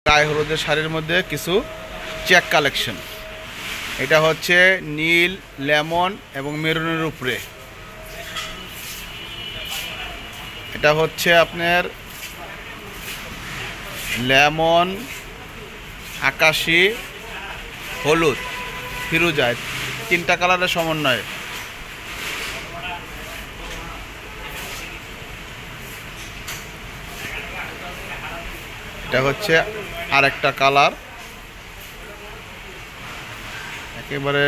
গায়ে হলুদের শাড়ির মধ্যে কিছু চেক কালেকশন। এটা হচ্ছে নীল, লেমন এবং মেরুনের উপরে। এটা হচ্ছে আপনার লেমন, আকাশি, হলুদ, ফিরোজায়, তিনটা কালারের সমন্বয়ে। এটা হচ্ছে আরেকটা কালার, একেবারে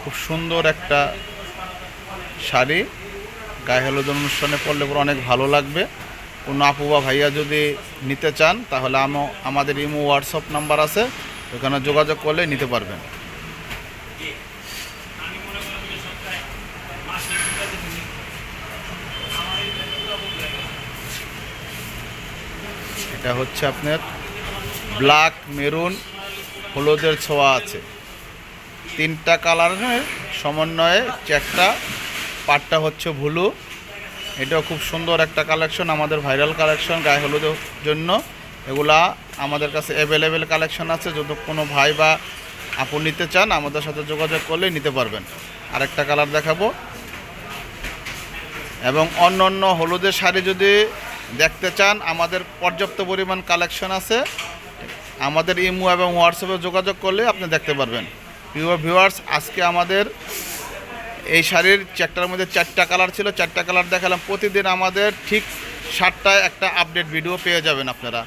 খুব সুন্দর একটা শাড়ি। গায়ে হলুদ অনুষ্ঠানে পরলে পরে অনেক ভালো লাগবে। কোনো আপু বা ভাইয়া যদি নিতে চান তাহলে আমাদের ইমো হোয়াটসঅ্যাপ নাম্বার আছে, ওখানে যোগাযোগ করলে নিতে পারবেন। এটা হচ্ছে আপনার ব্ল্যাক, মেরুন, হলুদের ছোঁয়া আছে, তিনটা কালারের সমন্বয়ে চেকটা। পাটটা হচ্ছে ব্লু। এটাও খুব সুন্দর একটা কালেকশন, আমাদের ভাইরাল কালেকশন গায়ে হলুদের জন্য। এগুলা আমাদের কাছে অ্যাভেলেবেল কালেকশন আছে। যদি কোনো ভাই বা আপু নিতে চান আমাদের সাথে যোগাযোগ করলে নিতে পারবেন। আরেকটা কালার দেখাবো। এবং অন্য অন্য হলুদের শাড়ি যদি দেখতে চান আমাদের পর্যাপ্ত পরিমাণ কালেকশন আছে। আমাদের ইমো এবং হোয়াটসঅ্যাপে যোগাযোগ করলে আপনি দেখতে পারবেন। প্রিয় ভিউয়ার্স, আজকে আমাদের এই শাড়ির চেকটার মধ্যে 4টা কালার ছিল, 4টা কালার দেখালাম। প্রতিদিন আমাদের ঠিক 7টায় একটা আপডেট ভিডিও পেয়ে যাবেন আপনারা।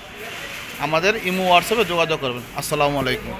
আমাদের ইমো হোয়াটসঅ্যাপে যোগাযোগ করবেন। আসসালামু আলাইকুম।